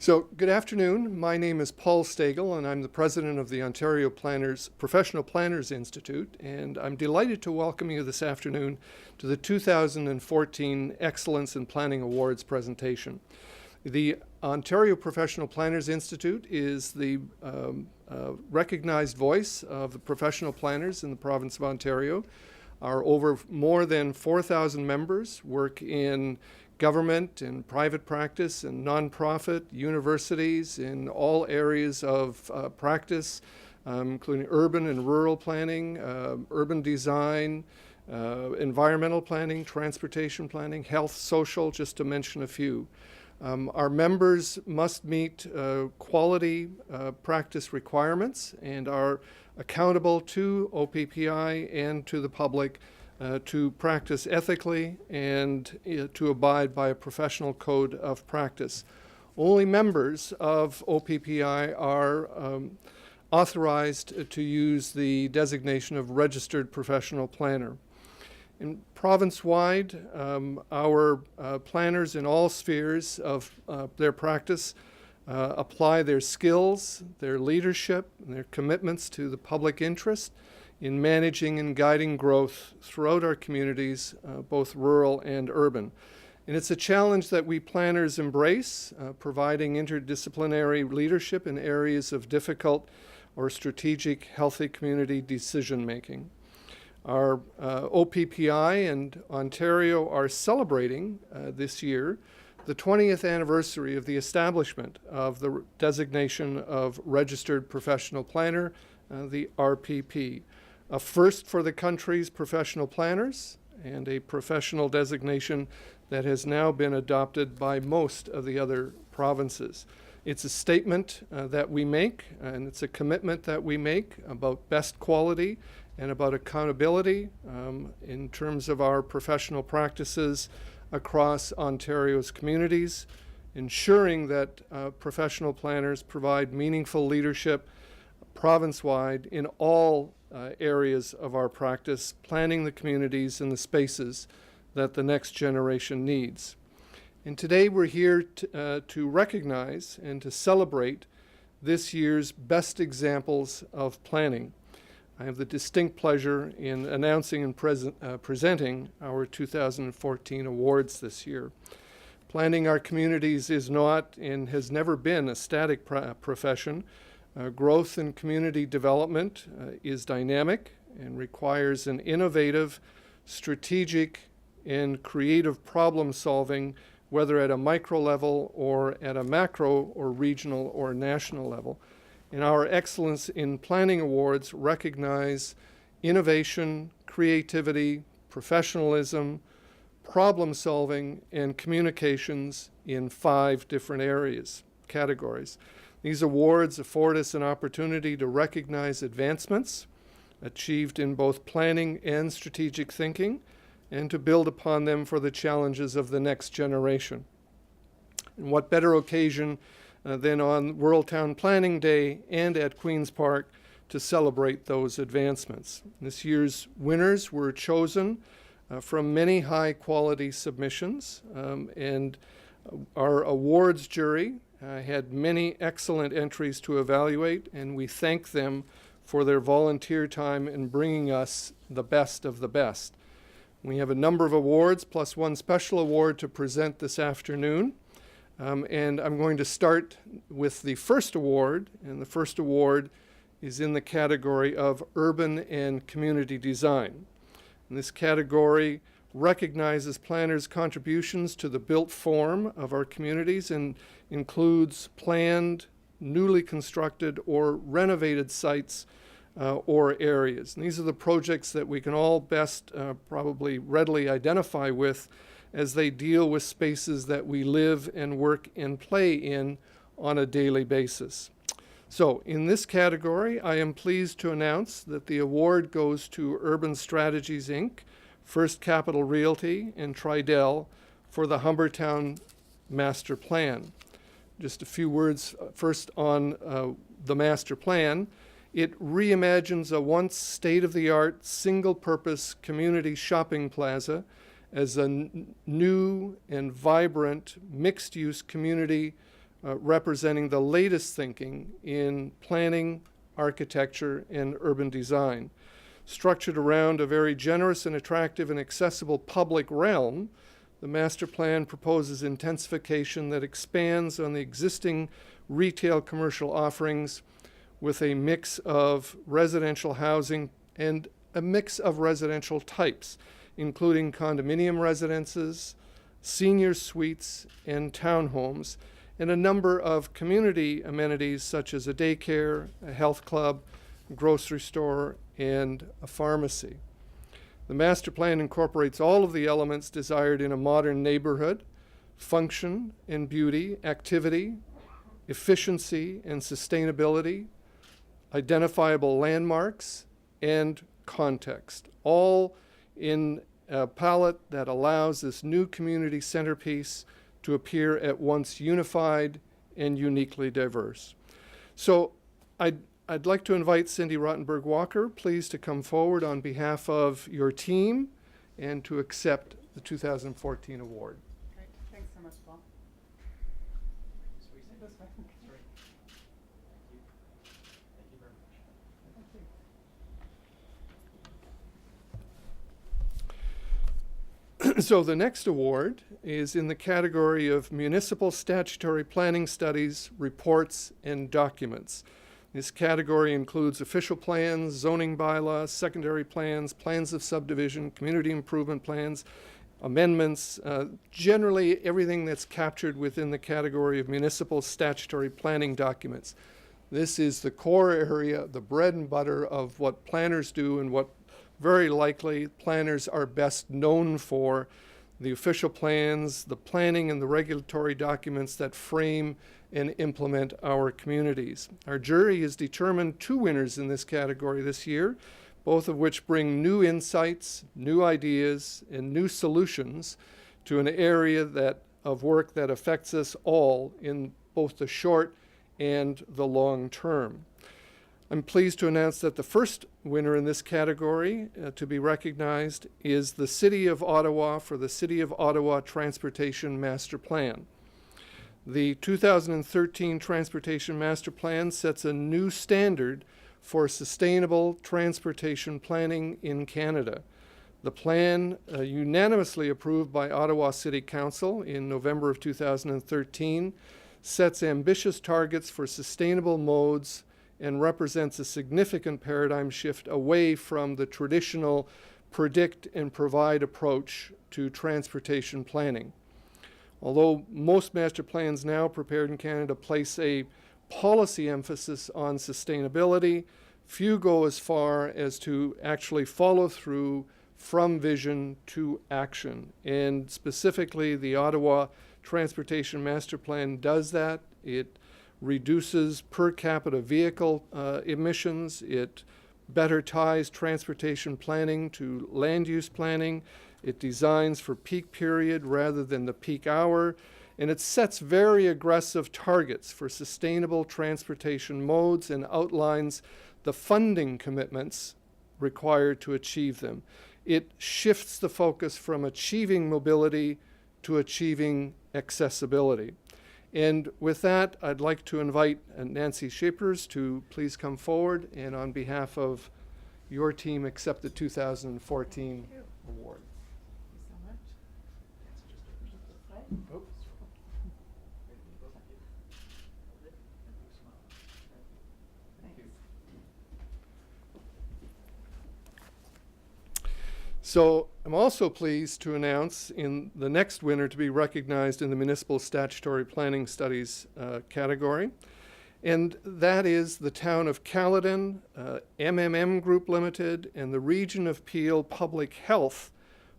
So, good afternoon. My name is Paul Stagel, and I'm the president of the Ontario Professional Planners Institute, and I'm delighted to welcome you this afternoon to the 2014 Excellence in Planning Awards presentation. The Ontario Professional Planners Institute is the recognized voice of the professional planners in the province of Ontario. Our over more than 4,000 members work in government and private practice and nonprofit, universities in all areas of practice, including urban and rural planning, urban design, environmental planning, transportation planning, health, social, just to mention a few. Our members must meet quality practice requirements and are accountable to OPPI and to the public to practice ethically and to abide by a professional code of practice. Only members of OPPI are authorized to use the designation of registered professional planner. In province-wide, our planners in all spheres of their practice apply their skills, their leadership, and their commitments to the public interest in managing and guiding growth throughout our communities, both rural and urban. And it's a challenge that we planners embrace, providing interdisciplinary leadership in areas of difficult or strategic healthy community decision-making. Our OPPI and Ontario are celebrating this year the 20th anniversary of the establishment of the designation of Registered Professional Planner, the RPP. A first for the country's professional planners and a professional designation that has now been adopted by most of the other provinces. It's a statement that we make, and it's a commitment that we make about best quality and about accountability in terms of our professional practices across Ontario's communities, ensuring that professional planners provide meaningful leadership province-wide in all areas of our practice, planning the communities and the spaces that the next generation needs. And today we're here to recognize and to celebrate this year's best examples of planning. I have the distinct pleasure in announcing and presenting our 2014 awards this year. Planning our communities is not and has never been a static profession. Growth in community development is dynamic and requires an innovative, strategic, and creative problem solving, whether at a micro level or at a macro or regional or national level. And our Excellence in Planning Awards recognize innovation, creativity, professionalism, problem solving, and communications in 5 different categories. These awards afford us an opportunity to recognize advancements achieved in both planning and strategic thinking, and to build upon them for the challenges of the next generation. And what better occasion than on World Town Planning Day and at Queen's Park to celebrate those advancements. This year's winners were chosen from many high-quality submissions, and our awards jury had many excellent entries to evaluate, and we thank them for their volunteer time in bringing us the best of the best. We have a number of awards plus one special award to present this afternoon, and I'm going to start with the first award, and the first award is in the category of urban and community design. And this category recognizes planners' contributions to the built form of our communities and includes planned, newly constructed, or renovated sites or areas. And these are the projects that we can all best probably readily identify with as they deal with spaces that we live and work and play in on a daily basis. So in this category, I am pleased to announce that the award goes to Urban Strategies, Inc., First Capital Realty, and Tridel for the Humbertown Master Plan. Just a few words first on the master plan. It reimagines a once state-of-the-art, single-purpose community shopping plaza as a new and vibrant mixed-use community representing the latest thinking in planning, architecture, and urban design. Structured around a very generous and attractive and accessible public realm, the master plan proposes intensification that expands on the existing retail commercial offerings with a mix of residential housing and a mix of residential types, including condominium residences, senior suites, and townhomes, and a number of community amenities such as a daycare, a health club, a grocery store, and a pharmacy. The master plan incorporates all of the elements desired in a modern neighborhood: function and beauty, activity, efficiency and sustainability, identifiable landmarks, and context, all in a palette that allows this new community centerpiece to appear at once unified and uniquely diverse. So I'd like to invite Cindy Rottenberg-Walker, please, to come forward on behalf of your team and to accept the 2014 award. Great. Thanks so much, Paul. So the next award is in the category of Municipal Statutory Planning Studies, Reports, and Documents. This category includes official plans, zoning bylaws, secondary plans, plans of subdivision, community improvement plans, amendments, generally everything that's captured within the category of municipal statutory planning documents. This is the core area, the bread and butter of what planners do and what very likely planners are best known for: the official plans, the planning and the regulatory documents that frame and implement our communities. Our jury has determined 2 winners in this category this year, both of which bring new insights, new ideas, and new solutions to an area of work that affects us all in both the short and the long term. I'm pleased to announce that the first winner in this category to be recognized is the City of Ottawa for the City of Ottawa Transportation Master Plan. The 2013 Transportation Master Plan sets a new standard for sustainable transportation planning in Canada. The plan, unanimously approved by Ottawa City Council in November of 2013, sets ambitious targets for sustainable modes and represents a significant paradigm shift away from the traditional predict and provide approach to transportation planning. Although most master plans now prepared in Canada place a policy emphasis on sustainability, few go as far as to actually follow through from vision to action. And specifically, the Ottawa Transportation Master Plan does that. It reduces per capita vehicle emissions. It better ties transportation planning to land use planning. It designs for peak period rather than the peak hour. And it sets very aggressive targets for sustainable transportation modes and outlines the funding commitments required to achieve them. It shifts the focus from achieving mobility to achieving accessibility. And with that, I'd like to invite Nancy Shapers to please come forward and on behalf of your team accept the 2014 award. Thank you so much. Oops. So I'm also pleased to announce in the next winner to be recognized in the Municipal Statutory Planning Studies category, and that is the town of Caledon, MMM Group Limited, and the Region of Peel Public Health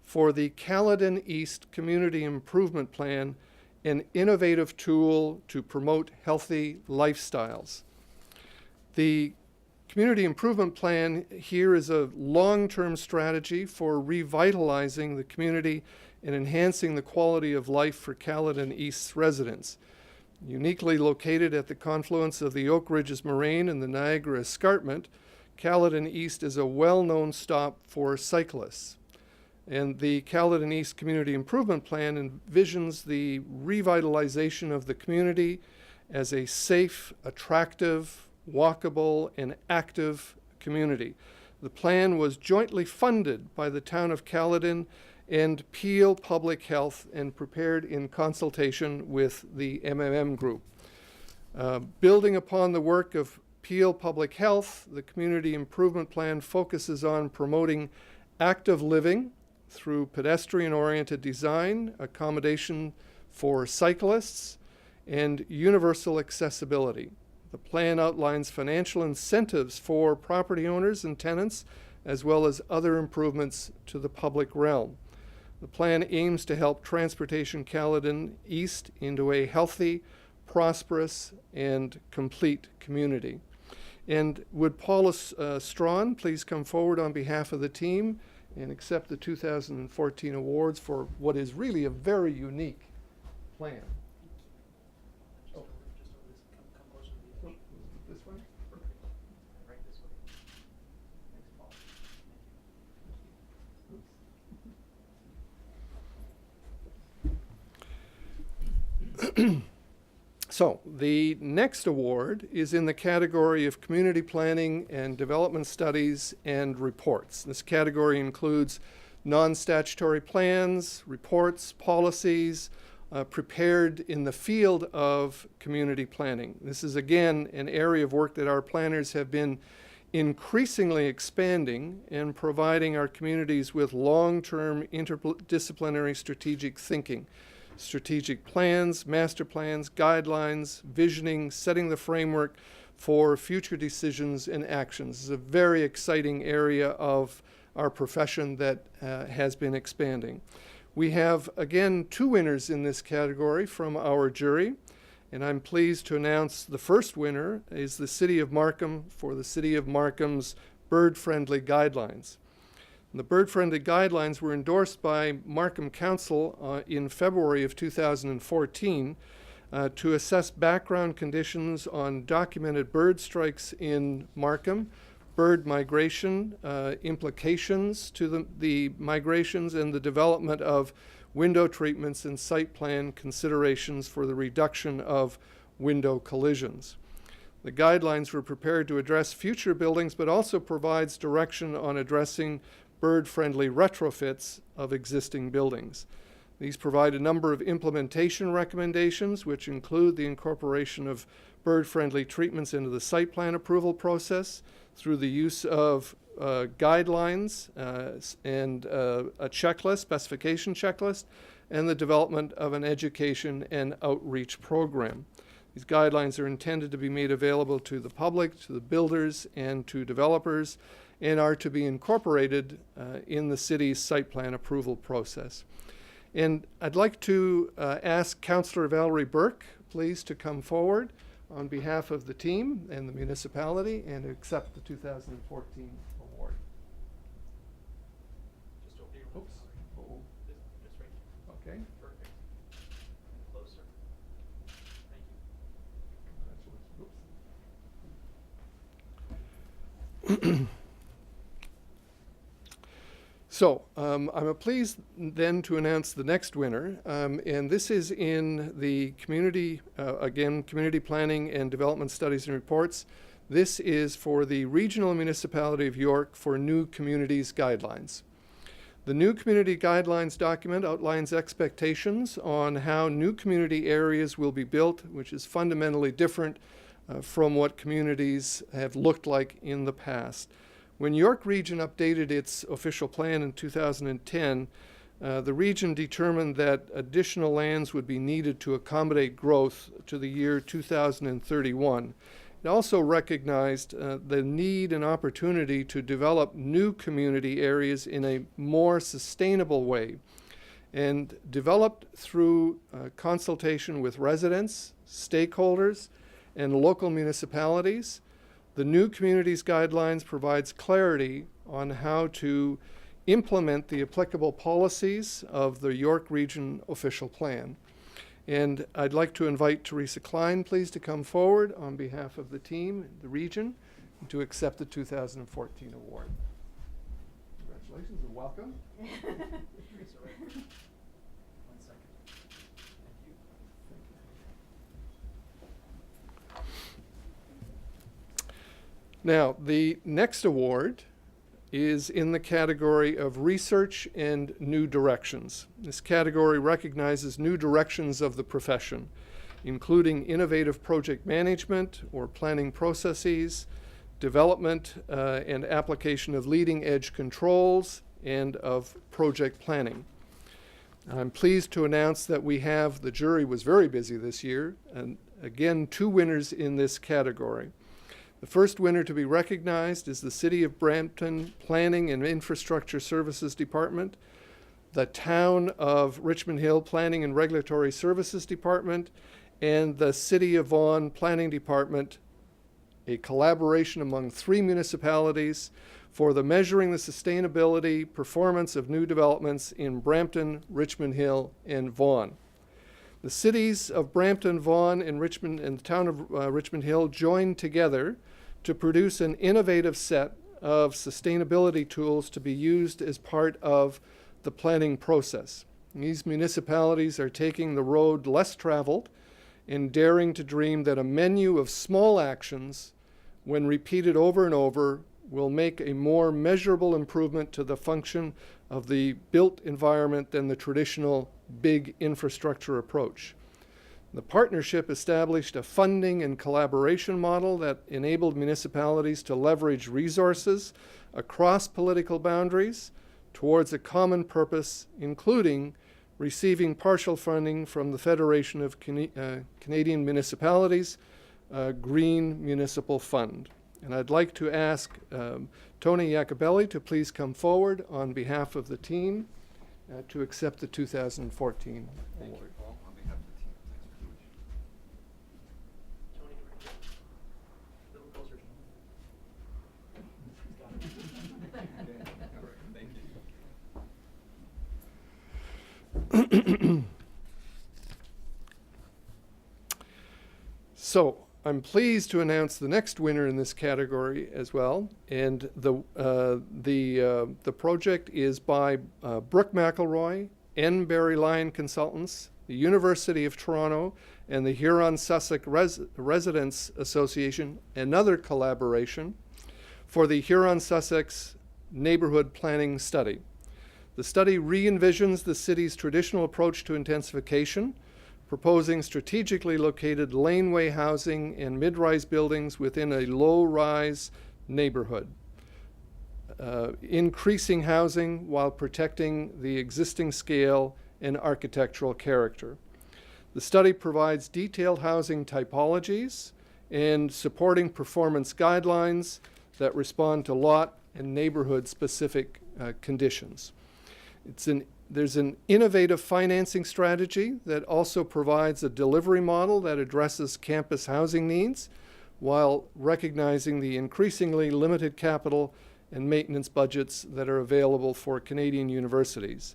for the Caledon East Community Improvement Plan, an innovative tool to promote healthy lifestyles. The Community Improvement Plan here is a long-term strategy for revitalizing the community and enhancing the quality of life for Caledon East's residents. Uniquely located at the confluence of the Oak Ridges Moraine and the Niagara Escarpment, Caledon East is a well-known stop for cyclists. And the Caledon East Community Improvement Plan envisions the revitalization of the community as a safe, attractive, walkable, and active community. The plan was jointly funded by the town of Caledon and Peel Public Health and prepared in consultation with the MMM Group. Building upon the work of Peel Public Health, the Community Improvement Plan focuses on promoting active living through pedestrian-oriented design, accommodation for cyclists, and universal accessibility. The plan outlines financial incentives for property owners and tenants, as well as other improvements to the public realm. The plan aims to help Transportation Caledon East into a healthy, prosperous, and complete community. And would Paula Strawn please come forward on behalf of the team and accept the 2014 awards for what is really a very unique plan. Oh. Come closer to the edge. This one? Perfect. Right this way. Thanks, Paul. So the next award is in the category of community planning and development studies and reports. This category includes non-statutory plans, reports, policies, prepared in the field of community planning. This is again an area of work that our planners have been increasingly expanding and providing our communities with long-term interdisciplinary strategic thinking. Strategic plans, master plans, guidelines, visioning, setting the framework for future decisions and actions. This is a very exciting area of our profession that has been expanding. We have, again, 2 winners in this category from our jury, and I'm pleased to announce the first winner is the City of Markham for the City of Markham's bird-friendly guidelines. The bird-friendly guidelines were endorsed by Markham Council in February of 2014 to assess background conditions on documented bird strikes in Markham, bird migration, implications to the migrations, and the development of window treatments and site plan considerations for the reduction of window collisions. The guidelines were prepared to address future buildings, but also provides direction on addressing bird-friendly retrofits of existing buildings. These provide a number of implementation recommendations, which include the incorporation of bird-friendly treatments into the site plan approval process through the use of guidelines and a checklist, specification checklist, and the development of an education and outreach program. These guidelines are intended to be made available to the public, to the builders, and to developers, and are to be incorporated in the city's site plan approval process. And I'd like to ask Councillor Valerie Burke, please, to come forward on behalf of the team and the municipality and accept the 2014 award. Just over here. Oops. Uh-oh. Just right here. Okay. Perfect. Closer. Thank you. Congratulations. Oops. So I'm pleased then to announce the next winner, and this is in the community, again, community planning and development studies and reports. This is for the Regional Municipality of York for New Communities Guidelines. The New Community Guidelines document outlines expectations on how new community areas will be built, which is fundamentally different from what communities have looked like in the past. When York Region updated its official plan in 2010, the region determined that additional lands would be needed to accommodate growth to the year 2031. It also recognized the need and opportunity to develop new community areas in a more sustainable way, and developed through consultation with residents, stakeholders, and local municipalities. The New Communities Guidelines provides clarity on how to implement the applicable policies of the York Region official plan. And I'd like to invite Teresa Klein, please, to come forward on behalf of the team, the region, to accept the 2014 award. Congratulations and welcome. Teresa, right here. 1 second. Thank you. Now, the next award is in the category of research and new directions. This category recognizes new directions of the profession, including innovative project management or planning processes, development and application of leading edge controls, and of project planning. I'm pleased to announce that the jury was very busy this year, and again, 2 winners in this category. The first winner to be recognized is the City of Brampton Planning and Infrastructure Services Department, the Town of Richmond Hill Planning and Regulatory Services Department, and the City of Vaughan Planning Department, a collaboration among 3 municipalities for the measuring the sustainability performance of new developments in Brampton, Richmond Hill, and Vaughan. The cities of Brampton, Vaughan, and Richmond and the town of Richmond Hill joined together to produce an innovative set of sustainability tools to be used as part of the planning process. These municipalities are taking the road less traveled and daring to dream that a menu of small actions, when repeated over and over, will make a more measurable improvement to the function of the built environment than the traditional big infrastructure approach. The partnership established a funding and collaboration model that enabled municipalities to leverage resources across political boundaries towards a common purpose, including receiving partial funding from the Federation of Canadian Municipalities, Green Municipal Fund. And I'd like to ask Tony Iacobelli to please come forward on behalf of the team to accept the 2014 Thank award. you, Paul, on behalf of the team. Thanks very much. Tony, a little closer. All right, thank you. So I'm pleased to announce the next winner in this category as well, and the project is by Brooke McElroy, N. Barry Lyon Consultants, the University of Toronto, and the Huron-Sussex Residents Association, another collaboration for the Huron-Sussex Neighborhood Planning Study. The study re-envisions the city's traditional approach to intensification, proposing strategically located laneway housing and mid-rise buildings within a low-rise neighborhood, increasing housing while protecting the existing scale and architectural character. The study provides detailed housing typologies and supporting performance guidelines that respond to lot and neighborhood-specific conditions. There's an innovative financing strategy that also provides a delivery model that addresses campus housing needs while recognizing the increasingly limited capital and maintenance budgets that are available for Canadian universities.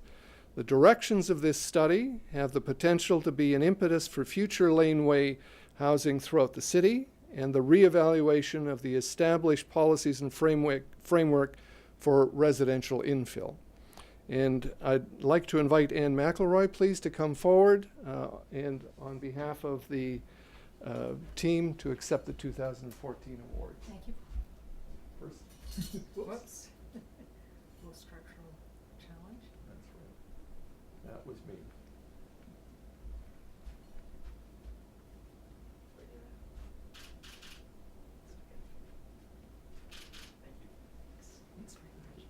The directions of this study have the potential to be an impetus for future laneway housing throughout the city and the reevaluation of the established policies and framework for residential infill. And I'd like to invite Ann McElroy, please, to come forward and on behalf of the team to accept the 2014 award. Thank you. First. Whoops. Low structural challenge. That's right. That was me. Thank you. Thanks very much.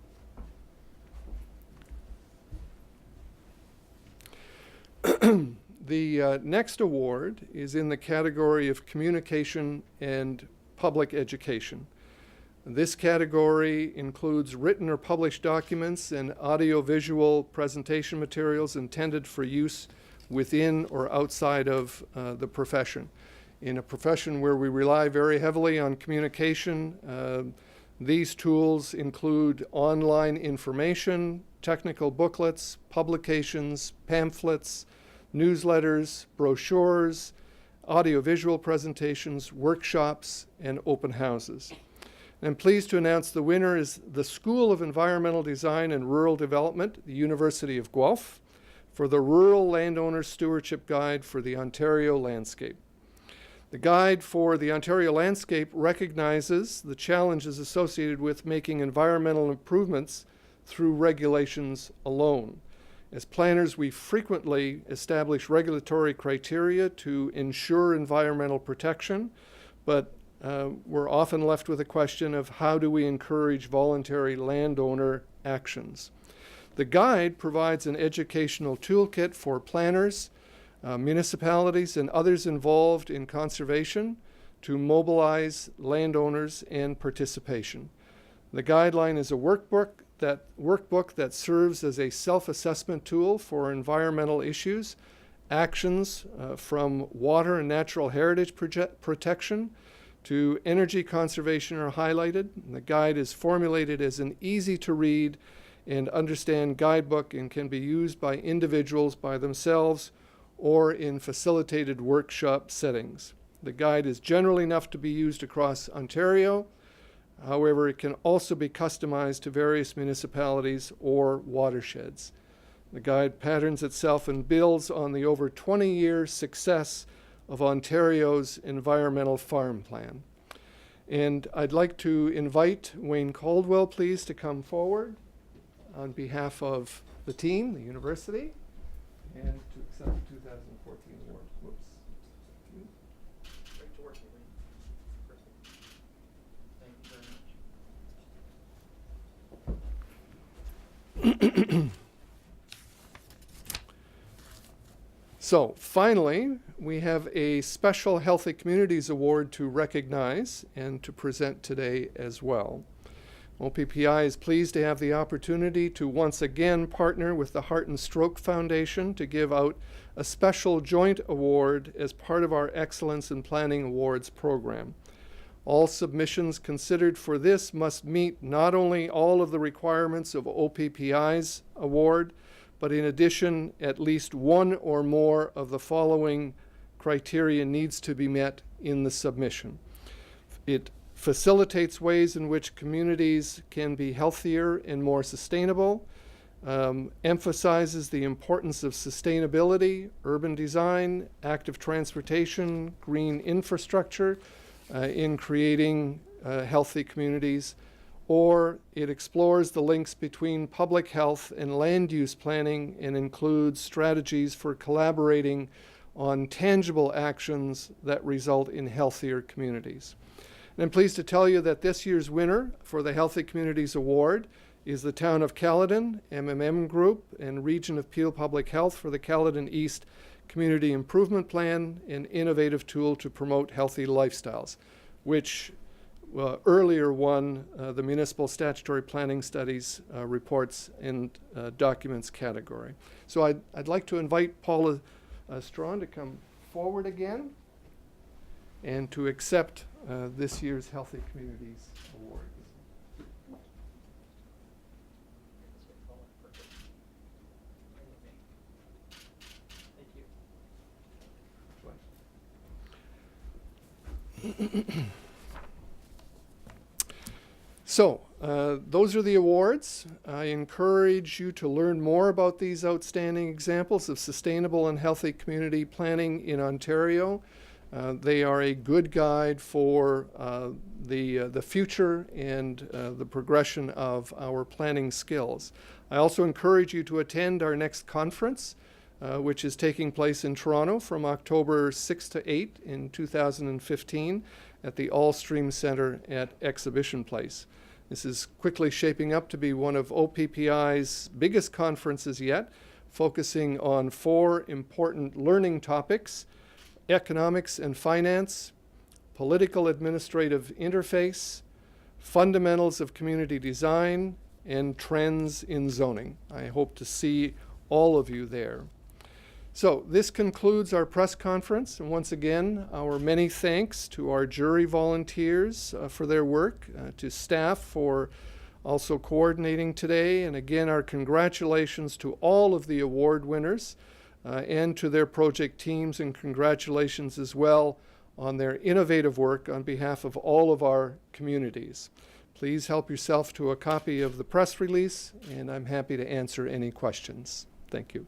The next award is in the category of communication and public education. This category includes written or published documents and audiovisual presentation materials intended for use within or outside of the profession. In a profession where we rely very heavily on communication, these tools include online information, technical booklets, publications, pamphlets, newsletters, brochures, audiovisual presentations, workshops, and open houses. I'm pleased to announce the winner is the School of Environmental Design and Rural Development, the University of Guelph, for the Rural Landowner Stewardship Guide for the Ontario Landscape. The guide for the Ontario landscape recognizes the challenges associated with making environmental improvements through regulations alone. As planners, we frequently establish regulatory criteria to ensure environmental protection, but we're often left with a question of how do we encourage voluntary landowner actions. The guide provides an educational toolkit for planners, municipalities, and others involved in conservation to mobilize landowners and participation. The guideline is a workbook that serves as a self-assessment tool for environmental issues. Actions from water and natural heritage protection to energy conservation are highlighted. The guide is formulated as an easy-to-read and understand guidebook and can be used by individuals by themselves or in facilitated workshop settings. The guide is general enough to be used across Ontario. However, it can also be customized to various municipalities or watersheds. The guide patterns itself and builds on the over 20-year success of Ontario's Environmental Farm Plan. And I'd like to invite Wayne Caldwell, please, to come forward on behalf of the team, the university, and to accept the 2014 award. Whoops. Great to work with you. Perfect. Thank you very much. So finally, we have a special Healthy Communities Award to recognize and to present today as well. OPPI is pleased to have the opportunity to once again partner with the Heart and Stroke Foundation to give out a special joint award as part of our Excellence in Planning Awards program. All submissions considered for this must meet not only all of the requirements of OPPI's award, but in addition, at least one or more of the following criteria needs to be met in the submission. It facilitates ways in which communities can be healthier and more sustainable, emphasizes the importance of sustainability, urban design, active transportation, green infrastructure in creating healthy communities, or it explores the links between public health and land use planning and includes strategies for collaborating on tangible actions that result in healthier communities. And I'm pleased to tell you that this year's winner for the Healthy Communities Award is the Town of Caledon, MMM Group, and Region of Peel Public Health for the Caledon East Community Improvement Plan, an innovative tool to promote healthy lifestyles, which earlier won the Municipal Statutory Planning Studies reports and documents category. So I'd like to invite Paula Strawn to come forward again and to accept this year's Healthy Communities Award. Perfect. Thank you. So, those are the awards. I encourage you to learn more about these outstanding examples of sustainable and healthy community planning in Ontario. They are a good guide for the future and the progression of our planning skills. I also encourage you to attend our next conference, which is taking place in Toronto from October 6 to 8 in 2015 at the All Stream Centre at Exhibition Place. This is quickly shaping up to be one of OPPI's biggest conferences yet, focusing on 4 important learning topics: economics and finance, political administrative interface, fundamentals of community design, and trends in zoning. I hope to see all of you there. So this concludes our press conference, and once again, our many thanks to our jury volunteers for their work, to staff for also coordinating today, and again, our congratulations to all of the award winners and to their project teams, and congratulations as well on their innovative work on behalf of all of our communities. Please help yourself to a copy of the press release, and I'm happy to answer any questions. Thank you.